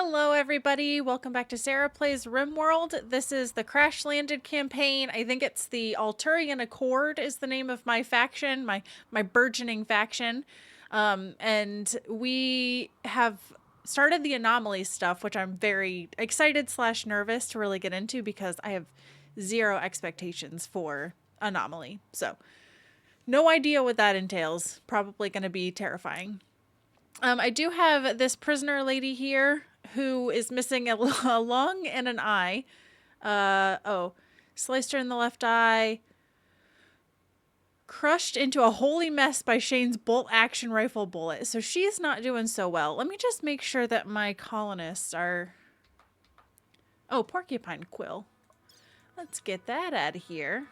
Hello everybody, welcome back to Sarah Plays Rimworld. This is the Crash Landed campaign. I think it's the Alturian Accord is the name of my faction, my burgeoning faction. And we have started the Anomaly stuff, which I'm very excited / nervous to really get into because I have zero expectations for Anomaly. So, no idea what that entails. Probably going to be terrifying. I do have this prisoner lady here who is missing a lung and an eye. Sliced her in the left eye. Crushed into a holy mess by Shane's bolt action rifle bullet. So she's not doing so well. Let me just make sure that my colonists are... Oh, porcupine quill. Let's get that out of here.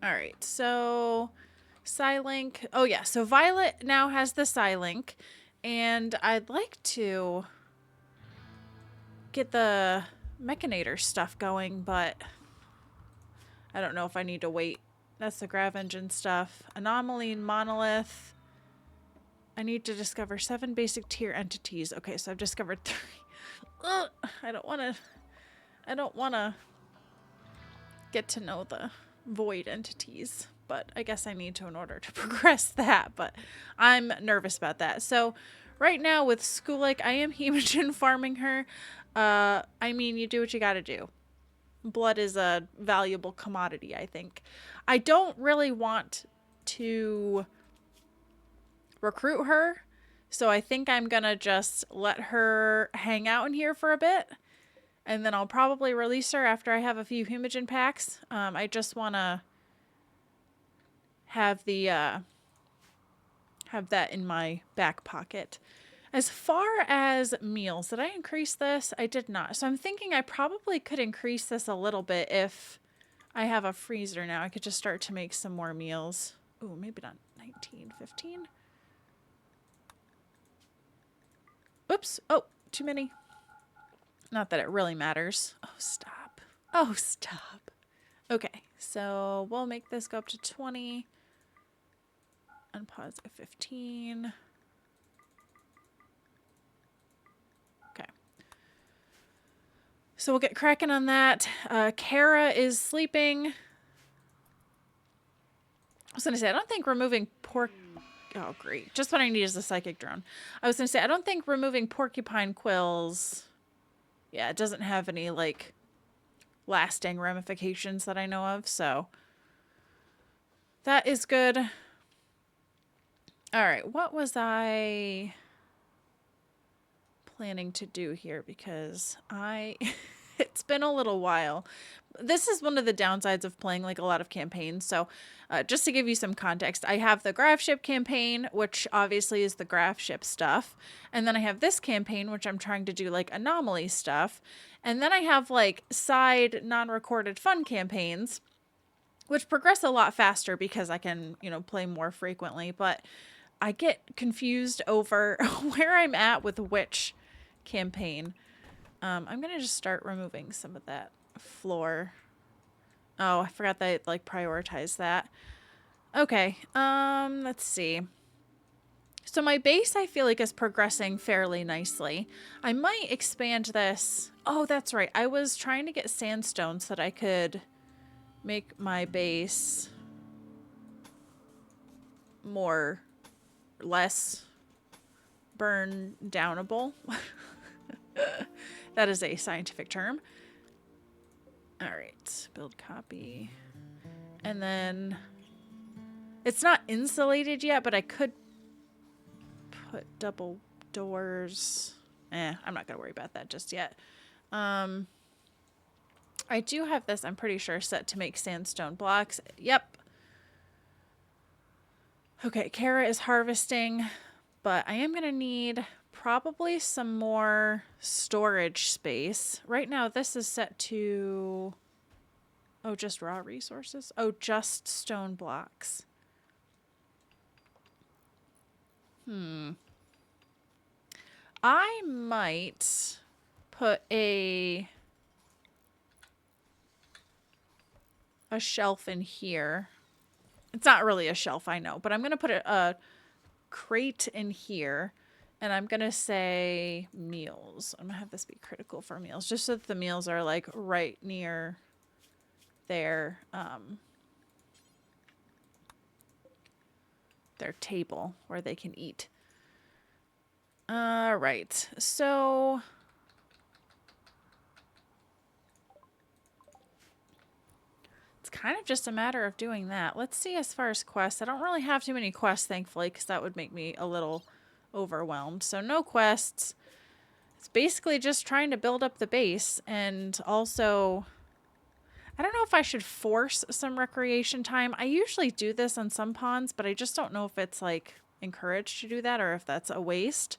Alright, so... Psylink. Oh yeah, so Violet now has the Psylink, and I'd like to get the Mechanator stuff going, but I don't know if I need to wait. That's the Grav Engine stuff. Anomaly and Monolith. I need to discover 7 basic tier entities. Okay, so I've discovered 3. Ugh, I don't want to get to know the void entities. But I guess I need to in order to progress that. But I'm nervous about that. So right now with Skulik, I am hemogen farming her. I mean, you do what you gotta do. Blood is a valuable commodity, I think. I don't really want to recruit her. So I think I'm gonna just let her hang out in here for a bit. And then I'll probably release her after I have a few hemogen packs. I just want to... have that in my back pocket. As far as meals, did I increase this? I did not. So I'm thinking I probably could increase this a little bit if I have a freezer now. I could just start to make some more meals. Ooh, maybe not 19, 15. Oops. Oh, too many. Not that it really matters. Oh, stop. Oh, stop. Okay, so we'll make this go up to 20. Unpause at 15. Okay. So we'll get cracking on that. Kara is sleeping. I was going to say, I don't think removing Oh, great. Just what I need is a psychic drone. I was going to say, I don't think removing porcupine quills... Yeah, it doesn't have any, like, lasting ramifications that I know of, so... That is good. Alright, what was I planning to do here? Because it's been a little while. This is one of the downsides of playing like a lot of campaigns. So just to give you some context, I have the Gravship campaign, which obviously is the Gravship stuff. And then I have this campaign, which I'm trying to do like Anomaly stuff. And then I have like side non-recorded fun campaigns, which progress a lot faster because I can, play more frequently. But I get confused over where I'm at with which campaign. I'm going to just start removing some of that floor. Oh, I forgot that I, prioritized that. Okay, let's see. So my base, I feel like, is progressing fairly nicely. I might expand this. Oh, that's right. I was trying to get sandstone so that I could make my base less burn downable. That is a scientific term. All right, build copy. And then it's not insulated yet, but I could put double doors. I'm not gonna worry about that just yet. I do have this, I'm pretty sure, set to make sandstone blocks. Yep. Okay, Kara is harvesting, but I am gonna need probably some more storage space. Right now, this is set to... Oh, just raw resources? Oh, just stone blocks. I might put a shelf in here. It's not really a shelf, I know, but I'm going to put a crate in here And I'm going to say meals. I'm going to have this be critical for meals, just so that the meals are like right near their table where they can eat. All right. So it's kind of just a matter of doing that. Let's see as far as quests. I don't really have too many quests, thankfully, because that would make me a little overwhelmed. So no quests. It's basically just trying to build up the base, and also I don't know if I should force some recreation time. I usually do this on some ponds, but I just don't know if it's like encouraged to do that or if that's a waste.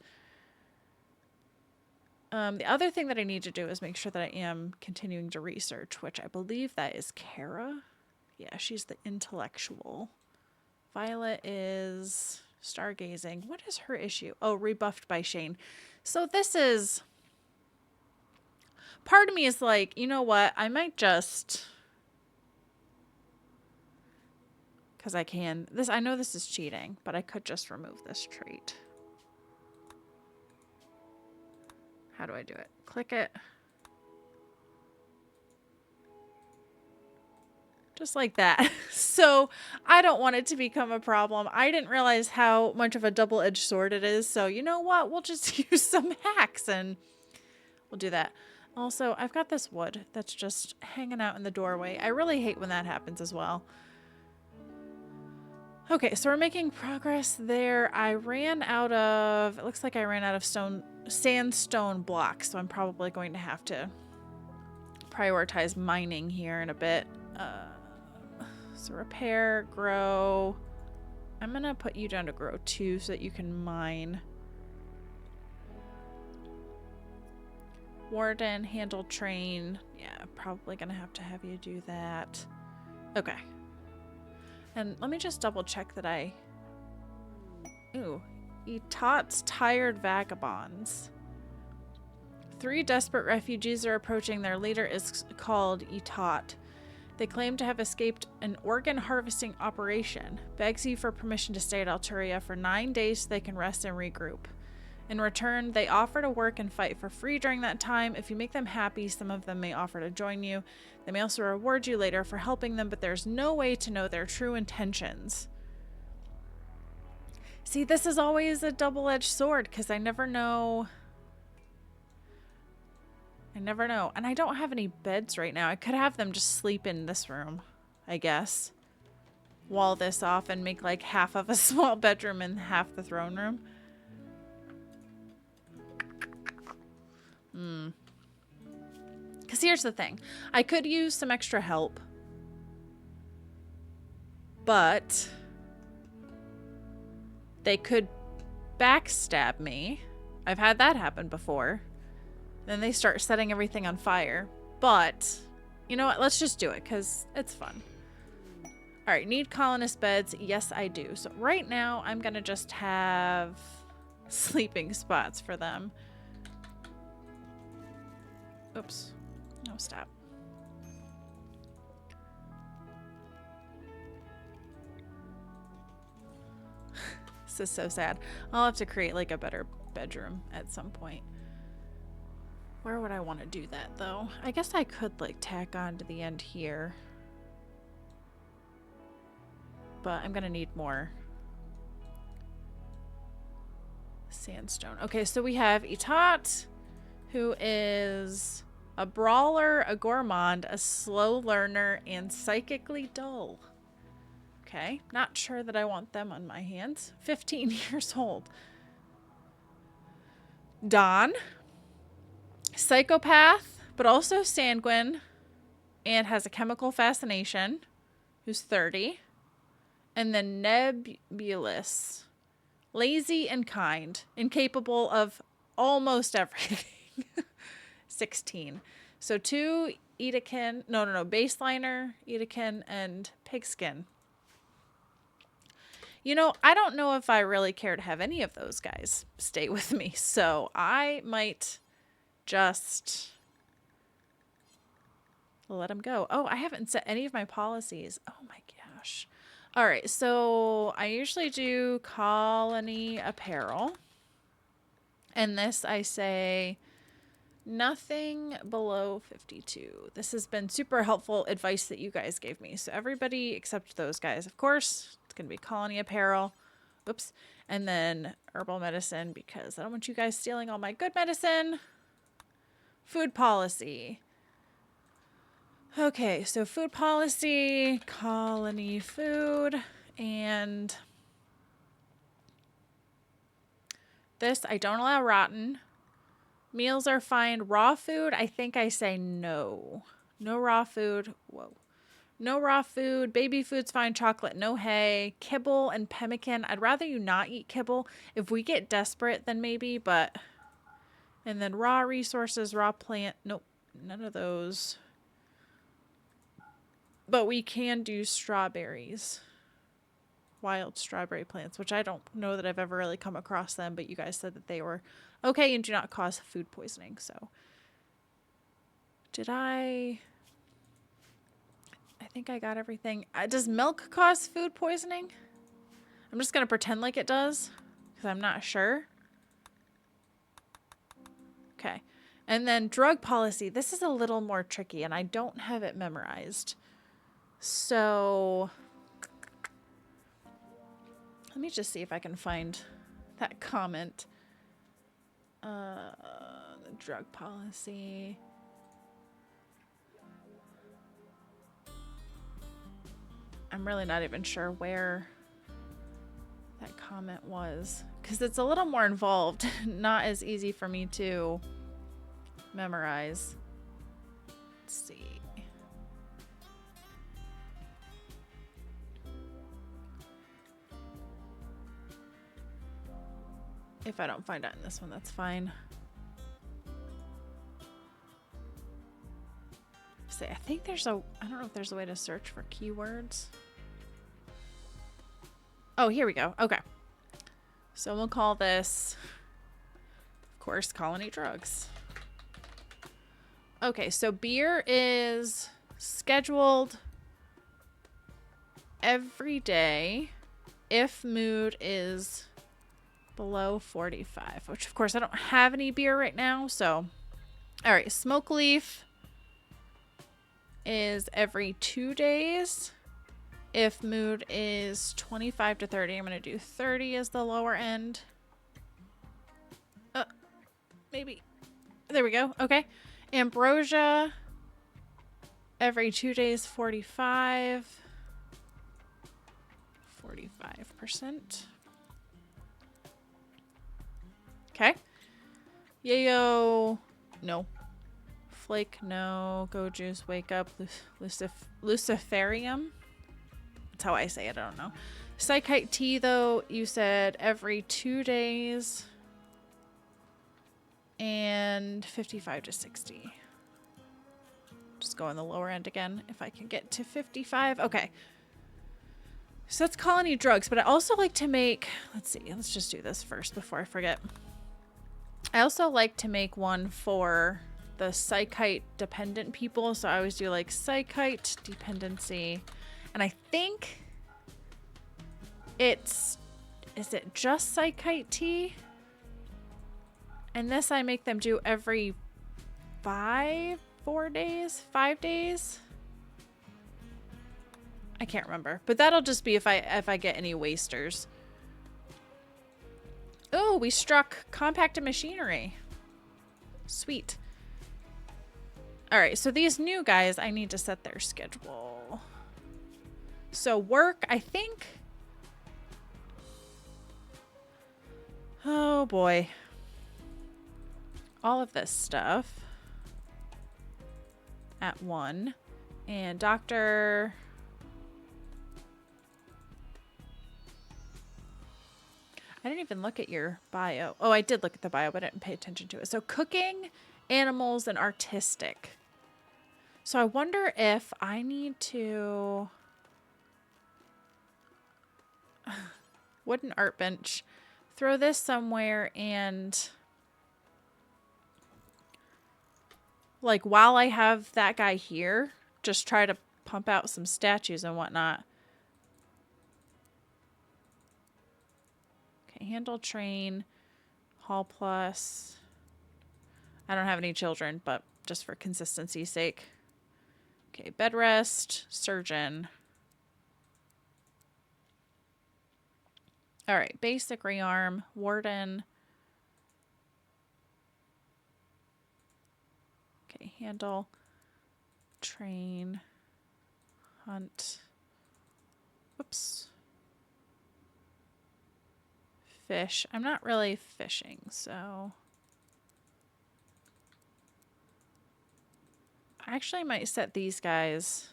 The other thing that I need to do is make sure that I am continuing to research, which I believe that is Kara. Yeah, she's the intellectual. Violet is stargazing. What is her issue? Oh, rebuffed by Shane. So this is... Part of me is like, you know what? I might just... Because I can... I know this is cheating, but I could just remove this trait. How do I do it? Click it. Just like that. So I don't want it to become a problem. I didn't realize how much of a double-edged sword it is. So you know what? We'll just use some hacks and we'll do that. Also, I've got this wood that's just hanging out in the doorway. I really hate when that happens as well. Okay, so we're making progress there. I ran out of... It looks like I ran out of sandstone blocks. So I'm probably going to have to prioritize mining here in a bit. So repair, grow. I'm going to put you down to grow 2 so that you can mine. Warden, handle, train. Yeah, probably going to have you do that. Okay. And let me just double check that I... Ooh. Etat's tired vagabonds. 3 desperate refugees are approaching. Their leader is called Etat. They claim to have escaped an organ harvesting operation. Begs you for permission to stay at Alturia for 9 days so they can rest and regroup. In return, they offer to work and fight for free during that time. If you make them happy, some of them may offer to join you. They may also reward you later for helping them, but there's no way to know their true intentions. See, this is always a double-edged sword because I never know... And I don't have any beds right now. I could have them just sleep in this room, I guess. Wall this off and make like half of a small bedroom and half the throne room. Because here's the thing. I could use some extra help. But they could backstab me. I've had that happen before. Then they start setting everything on fire. But, you know what? Let's just do it because it's fun. All right, need colonist beds. Yes, I do. So right now, I'm going to just have sleeping spots for them. Oops. No, stop. This is so sad. I'll have to create like a better bedroom at some point. Where would I want to do that though? I guess I could like tack on to the end here. But I'm gonna need more sandstone. Okay, so we have Etat, who is a brawler, a gourmand, a slow learner, and psychically dull. Okay, not sure that I want them on my hands. 15 years old. Don, psychopath, but also sanguine, and has a chemical fascination, who's 30. And then Nebulous, lazy and kind, incapable of almost everything. 16. So 2 Edekin, no, baseliner, Edekin, and Pigskin. You know, I don't know if I really care to have any of those guys stay with me, so I might just let them go. Oh, I haven't set any of my policies. Oh my gosh. All right, so I usually do colony apparel. And this I say nothing below 52. This has been super helpful advice that you guys gave me. So everybody except those guys, of course, it's going to be colony apparel. Oops. And then herbal medicine, because I don't want you guys stealing all my good medicine. Food policy. Okay, so food policy, colony food, and this, I don't allow rotten. Meals are fine. Raw food, I think I say no. No raw food. Whoa. No raw food. Baby food's fine. Chocolate, no hay. Kibble and pemmican. I'd rather you not eat kibble. If we get desperate, then maybe, but... And then raw resources, raw plant. Nope, none of those. But we can do strawberries. Wild strawberry plants, which I don't know that I've ever really come across them, but you guys said that they were okay and do not cause food poisoning. So did I think I got everything. Does milk cause food poisoning? I'm just going to pretend like it does because I'm not sure. Okay. And then drug policy. This is a little more tricky and I don't have it memorized. So let me just see if I can find that comment. The drug policy. I'm really not even sure where that comment was because it's a little more involved, not as easy for me to memorize. Let's see. If I don't find it in this one, that's fine. See, I think there's a, I don't know if there's a way to search for keywords. Oh, here we go. Okay. So we'll call this, of course, colony drugs. Okay, so beer is scheduled every day if mood is below 45, which of course I don't have any beer right now, so all right. Smoke leaf is every 2 days if mood is 25 to 30. I'm gonna do 30 as the lower end. Maybe there we go. Okay. Ambrosia every 2 days, 45%. Okay. Yayo, no. Flake, no. Go juice, wake up. Luciferium. That's how I say it. I don't know. Psychite tea, though, you said every 2 days. And 55 to 60. Just go on the lower end again if I can get to 55. Okay. So that's colony drugs, but I also like to make, let's see, let's just do this first before I forget. I also like to make one for the psychite dependent people. So I always do like psychite dependency. And I think it's, is it just psychite tea? And this I make them do every 5 days. I can't remember, but that'll just be if I get any wasters. Oh, we struck compacted machinery. Sweet. All right, so these new guys, I need to set their schedule. So work, I think. Oh boy. All of this stuff at 1. And doctor. I didn't even look at your bio. Oh, I did look at the bio, but I didn't pay attention to it. So cooking, animals, and artistic. So I wonder if I need to... Wooden art bench. Throw this somewhere and... Like, while I have that guy here, just try to pump out some statues and whatnot. Okay, handle train, Hall Plus. I don't have any children, but just for consistency's sake. Okay, bed rest, surgeon. All right, basic rearm, warden. Okay, handle, train, hunt. Whoops. Fish. I'm not really fishing, so I actually might set these guys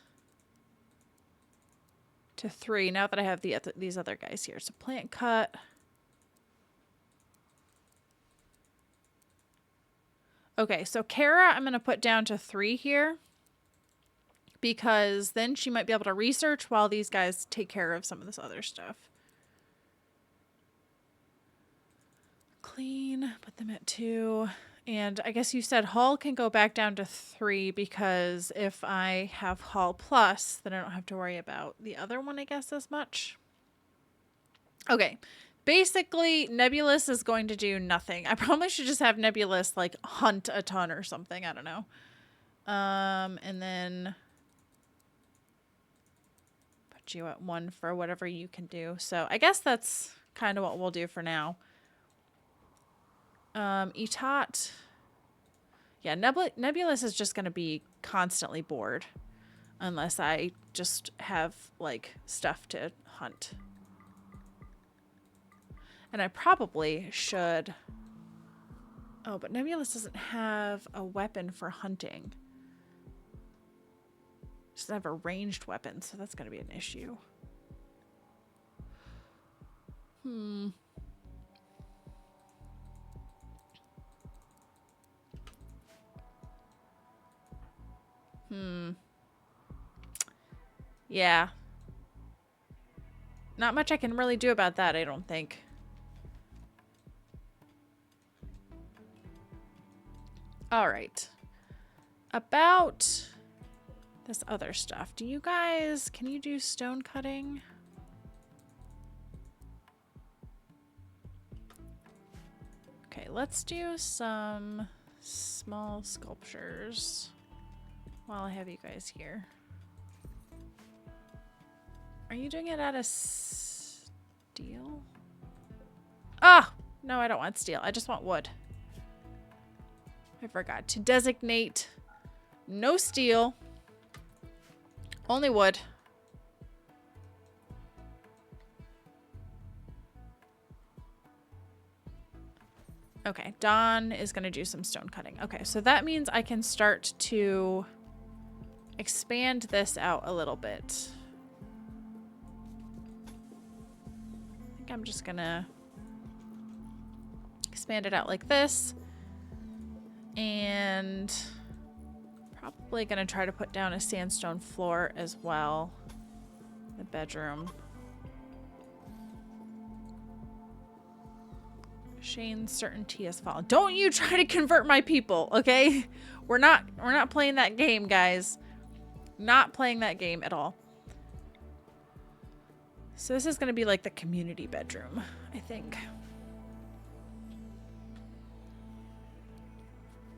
to 3 now that I have these other guys here. So plant cut. Okay, so Kara I'm going to put down to 3 here because then she might be able to research while these guys take care of some of this other stuff. Clean, put them at 2. And I guess you said Hull can go back down to 3 because if I have Hull Plus, then I don't have to worry about the other one, I guess, as much. Okay. Basically, Nebulous is going to do nothing. I probably should just have Nebulous, like, hunt a ton or something. I don't know. And then put you at 1 for whatever you can do. So I guess that's kind of what we'll do for now. Etot. Yeah, Nebulous is just going to be constantly bored unless I just have, like, stuff to hunt. And I probably should... Oh, but Nebulous doesn't have a weapon for hunting. It doesn't have a ranged weapon, so that's going to be an issue. Yeah. Not much I can really do about that, I don't think. All right. About this other stuff. Do you guys, can you do stone cutting? Okay, let's do some small sculptures while I have you guys here. Are you doing it out of steel? Ah! No, I don't want steel. I just want wood. I forgot to designate no steel, only wood. Okay, Dawn is going to do some stone cutting. Okay, so that means I can start to expand this out a little bit. I think I'm just going to expand it out like this. And probably going to try to put down a sandstone floor as well. The bedroom. Shane's certainty has fallen. Don't you try to convert my people, okay? We're not playing that game, guys. Not playing that game at all. So this is going to be like the community bedroom, I think.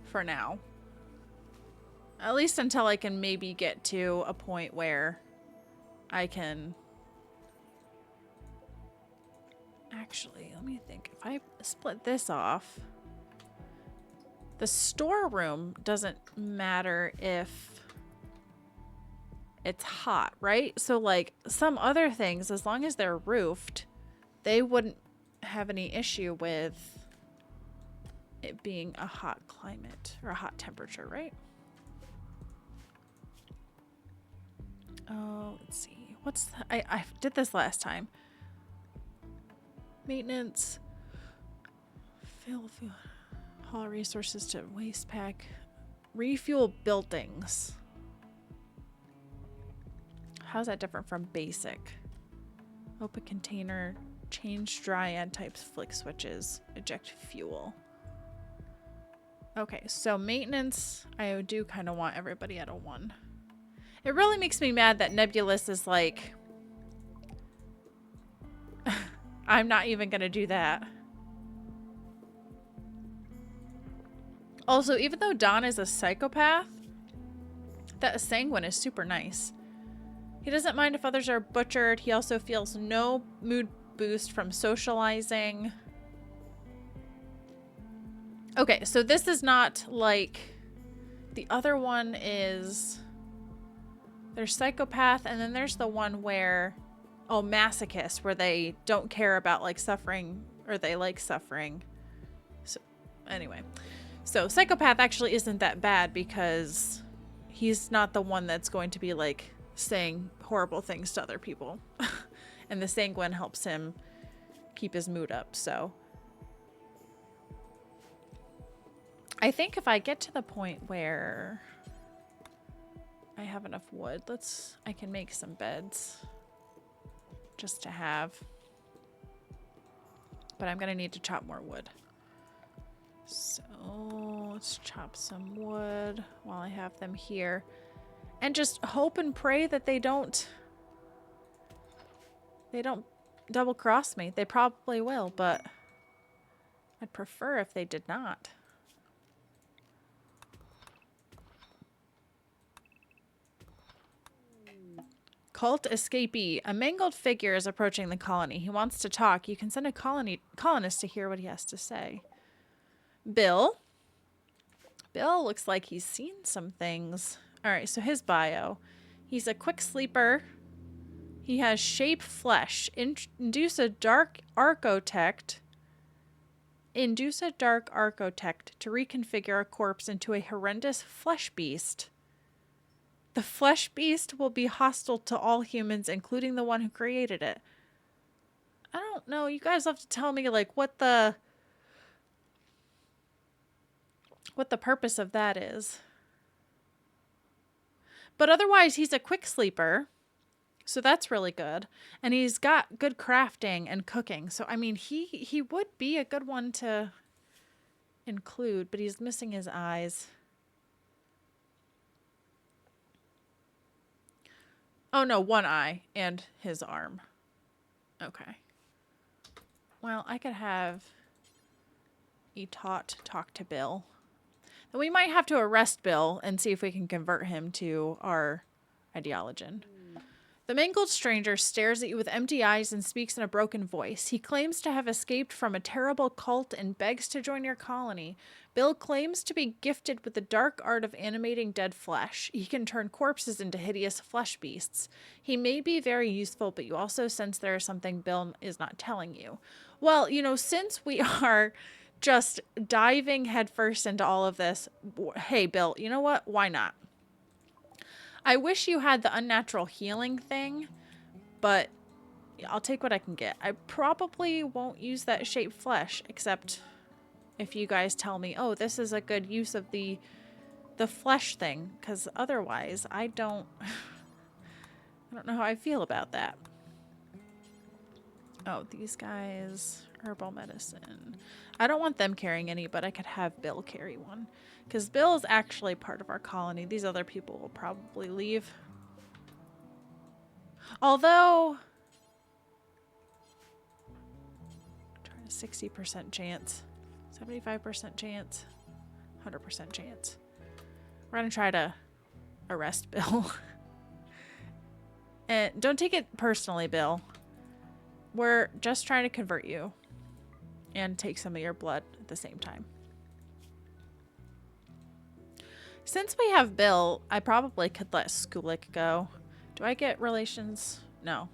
For now. At least until I can maybe get to a point where I can... Actually, let me think. If I split this off, the storeroom doesn't matter if it's hot, right? So like some other things, as long as they're roofed, they wouldn't have any issue with it being a hot climate or a hot temperature, right? Oh, let's see. What's the, I did this last time. Maintenance. Fill haul resources to waste pack. Refuel buildings. How's that different from basic? Open container. Change dryad types, flick switches. Eject fuel. Okay, so maintenance, I do kind of want everybody at a 1. It really makes me mad that Nebulous is like... I'm not even going to do that. Also, even though Don is a psychopath, that sanguine is super nice. He doesn't mind if others are butchered. He also feels no mood boost from socializing. Okay, so this is not like the other one is... There's psychopath, and then there's the one where... Oh, masochist, where they don't care about like suffering, or they like suffering. So, anyway. So, psychopath actually isn't that bad because he's not the one that's going to be like saying horrible things to other people. And the sanguine helps him keep his mood up, so. I think if I get to the point where I have enough wood, I can make some beds just to have. But I'm gonna need to chop more wood. So let's chop some wood while I have them here. And just hope and pray that they don't double cross me. They probably will, but I'd prefer if they did not. Cult escapee. A mangled figure is approaching the colony. He wants to talk. You can send a colonist to hear what he has to say. Bill. Bill looks like he's seen some things. All right, so his bio. He's a quick sleeper. He has shape flesh. Induce a dark architect to reconfigure a corpse into a horrendous flesh beast. The flesh beast will be hostile to all humans, including the one who created it. I don't know. You guys have to tell me like what the purpose of that is. But otherwise, he's a quick sleeper. So that's really good. And he's got good crafting and cooking. So, I mean, he would be a good one to include, but he's missing his eyes. Oh, no, one eye and his arm. Okay. Well, I could have Etot talk to Bill. Then we might have to arrest Bill and see if we can convert him to our ideologian. The mangled stranger stares at you with empty eyes and speaks in a broken voice. He claims to have escaped from a terrible cult and begs to join your colony. Bill claims to be gifted with the dark art of animating dead flesh. He can turn corpses into hideous flesh beasts. He may be very useful, but you also sense there is something Bill is not telling you. Well, you know, since we are just diving headfirst into all of this, hey, Bill, you know what? Why not? I wish you had the unnatural healing thing, but I'll take what I can get. I probably won't use that shaped flesh, except if you guys tell me, oh, this is a good use of the flesh thing, because otherwise I don't know how I feel about that. Oh, these guys, herbal medicine. I don't want them carrying any, but I could have Bill carry one. Because Bill is actually part of our colony. These other people will probably leave. Although, 60% chance, 75% chance, 100% chance. We're going to try to arrest Bill. And don't take it personally, Bill. We're just trying to convert you and take some of your blood at the same time. Since we have Bill, I probably could let Skulik go. Do I get relations? No.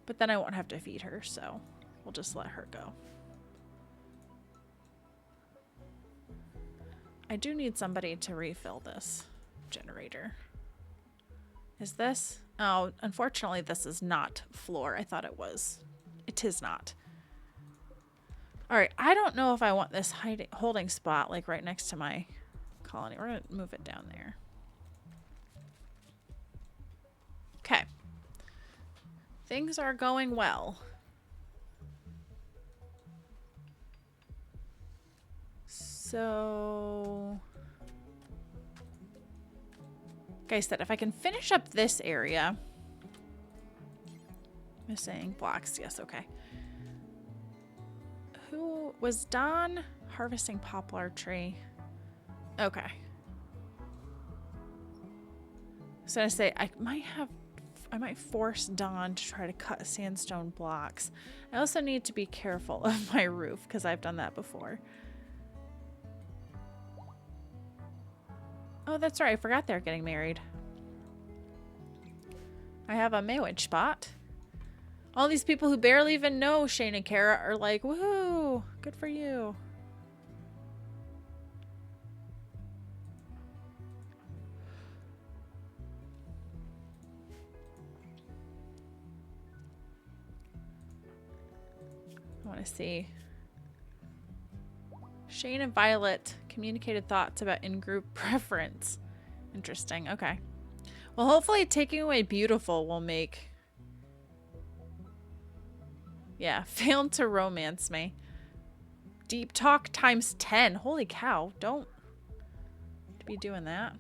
But then I won't have to feed her, so we'll just let her go. I do need somebody to refill this generator. Is this? Oh, unfortunately, this is not floor. I thought it was. It is not. All right, I don't know if I want this holding spot like right next to my colony. We're going to move it down there. Okay. Things are going well. So, like I said, if I can finish up this area. Missing blocks. Yes, okay. Who was Don harvesting poplar tree? Okay. So I say I might force Dawn to try to cut sandstone blocks. I also need to be careful of my roof because I've done that before. Oh, that's right. I forgot they're getting married. I have a marriage spot. All these people who barely even know Shane and Kara are like, woohoo, good for you. I want to see. Shane and Violet communicated thoughts about in-group preference. Interesting. Okay. Well, hopefully taking away beautiful will make... Yeah, failed to romance me. Deep talk times 10. Holy cow. Don't be doing that.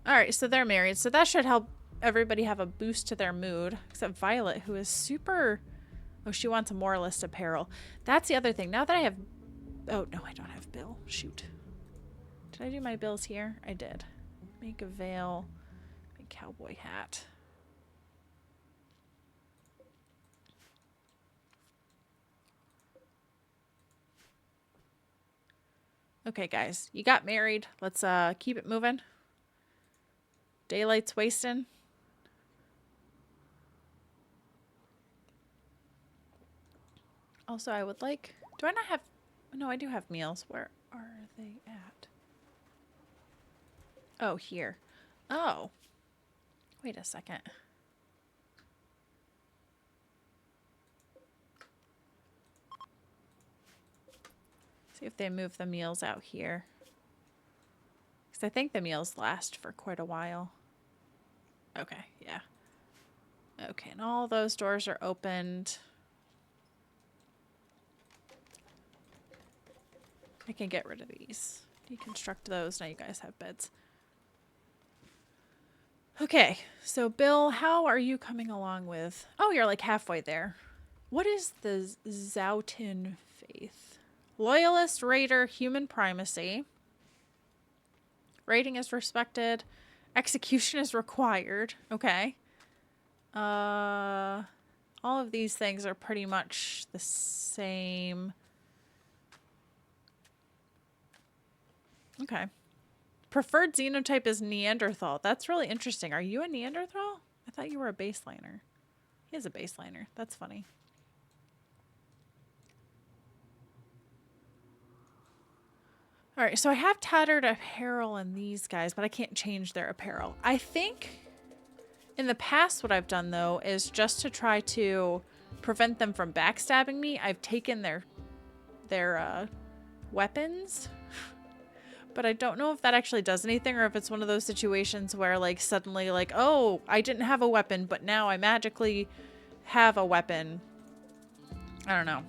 Alright, so they're married. So that should help everybody have a boost to their mood. Except Violet, who is super... Oh, she wants a moralist apparel. That's the other thing. Now that I have... Oh, no, I don't have Bill. Shoot. Did I do my bills here? I did. Make a veil. Make a cowboy hat. Okay, guys. You got married. Let's keep it moving. Daylight's wasting. Also, I would like... Do I not have... No, I do have meals. Where are they at? Oh, here. Oh. Wait a second. See if they move the meals out here. Because I think the meals last for quite a while. Okay, yeah. Okay, and all those doors are opened. I can get rid of these. Deconstruct those. Now you guys have beds. Okay, so Bill, how are you coming along with... Oh, you're like halfway there. What is the Zoutin faith? Loyalist, raider, human primacy. Rating is respected. Execution is required. Okay. All of these things are pretty much the same. Okay. Preferred xenotype is Neanderthal. That's really interesting. Are you a Neanderthal? I thought you were a baseliner. He is a baseliner. That's funny. Alright, so I have tattered apparel in these guys, but I can't change their apparel. I think in the past what I've done, though, is just to try to prevent them from backstabbing me, I've taken their weapons. But I don't know if that actually does anything or if it's one of those situations where, like, suddenly, like, oh, I didn't have a weapon, but now I magically have a weapon. I don't know.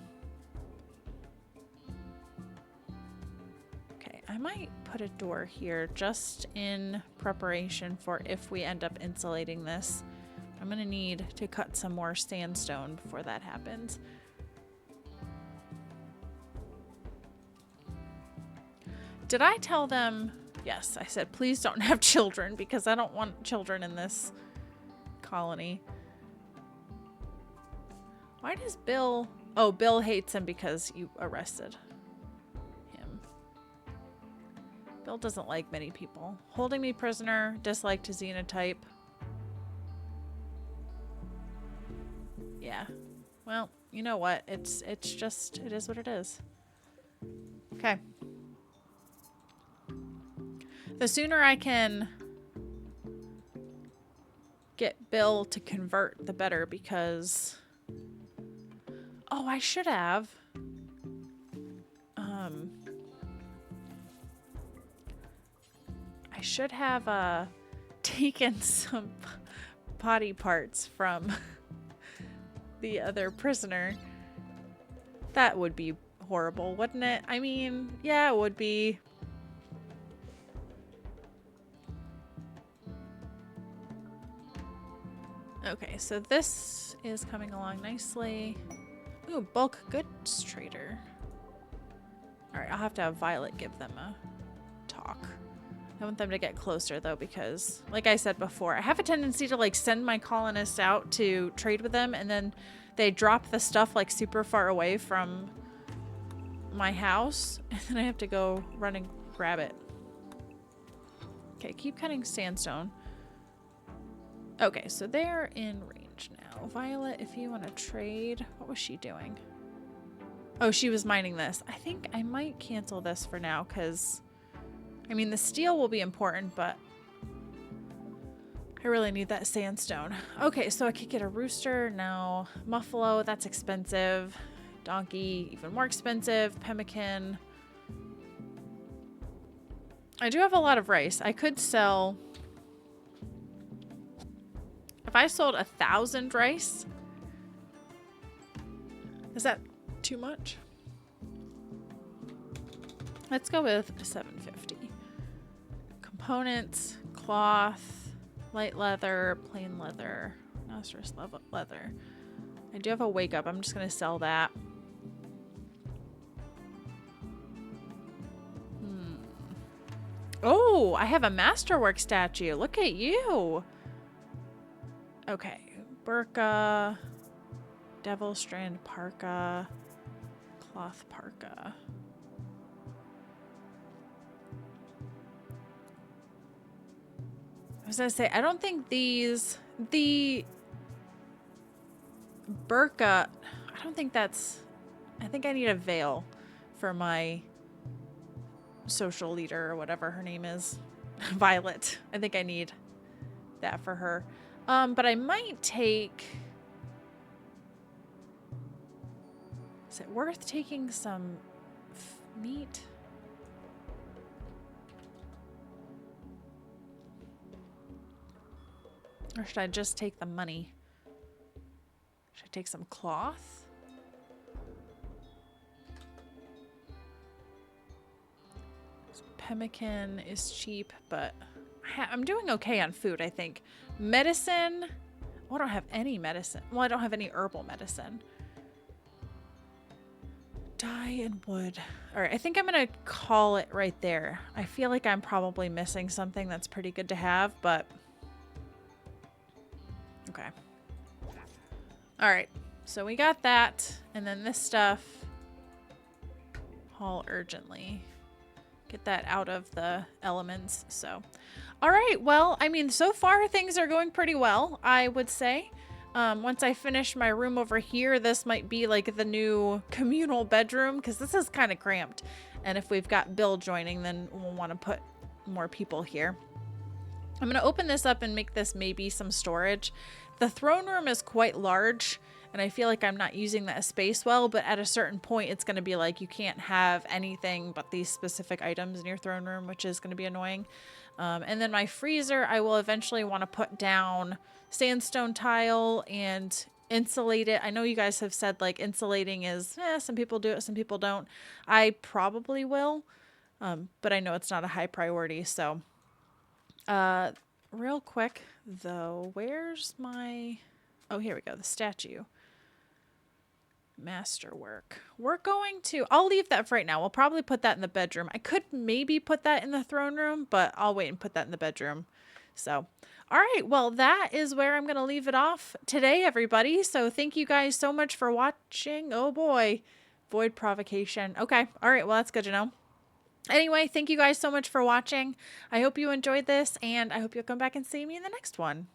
Okay, I might put a door here just in preparation for if we end up insulating this. I'm going to need to cut some more sandstone before that happens. Did I tell them? Yes, I said, please don't have children because I don't want children in this colony. Why does Bill... Oh, Bill hates him because you arrested him. Bill doesn't like many people. Holding me prisoner, dislike to xenotype. Yeah. Well, you know what? It's just, it is what it is. Okay. The sooner I can get Bill to convert, the better, because... Oh, I should have. I should have taken some body parts from the other prisoner. That would be horrible, wouldn't it? I mean, yeah, it would be. Okay, so this is coming along nicely. Ooh, bulk goods trader. All right, I'll have to have Violet give them a talk. I want them to get closer though, because like I said before, I have a tendency to like send my colonists out to trade with them, and then they drop the stuff like super far away from my house, and then I have to go run and grab it. Okay, keep cutting sandstone. Okay, so they're in range now. Violet, if you want to trade, what was she doing? Oh, she was mining this. I think I might cancel this for now because, I mean, the steel will be important, but I really need that sandstone. Okay, so I could get a rooster. No. Muffalo, that's expensive. Donkey, even more expensive. Pemmican. I do have a lot of rice. I could sell... If I sold 1,000 rice, is that too much? Let's go with 750. Components, cloth, light leather, plain leather, rhinoceros leather. I do have a wake up. I'm just going to sell that. Oh, I have a masterwork statue. Look at you. Okay. Burqa, devil strand parka, cloth parka. I was gonna say, I don't think the burqa, I don't think that's, I think I need a veil for my social leader or whatever her name is. Violet. I think I need that for her. But I might take, is it worth taking some meat? Or should I just take the money? Should I take some cloth? Pemmican is cheap, but I'm doing okay on food, I think. Medicine. Oh, I don't have any medicine. Well, I don't have any herbal medicine. Dye and wood. All right, I think I'm going to call it right there. I feel like I'm probably missing something that's pretty good to have, but... Okay. All right, so we got that. And then this stuff. Haul urgently. Get that out of the elements, so... All right, well, I mean, so far things are going pretty well, I would say. Once I finish my room over here, this might be like the new communal bedroom, because this is kind of cramped. And if we've got Bill joining, then we'll want to put more people here. I'm going to open this up and make this maybe some storage. The throne room is quite large, and I feel like I'm not using that space well, but at a certain point, it's going to be like you can't have anything but these specific items in your throne room, which is going to be annoying. And then my freezer, I will eventually want to put down sandstone tile and insulate it. I know you guys have said like insulating is, some people do it, some people don't. I probably will, but I know it's not a high priority. So real quick though, where's my, oh, here we go, the statue. Masterwork. We're going to, I'll leave that for right now. We'll probably put that in the bedroom. I could maybe put that in the throne room, but I'll wait and put that in the bedroom. So, all right. Well, that is where I'm going to leave it off today, everybody. So thank you guys so much for watching. Oh boy. Void provocation. Okay. All right. Well, that's good to know. Anyway, thank you guys so much for watching. I hope you enjoyed this, and I hope you'll come back and see me in the next one.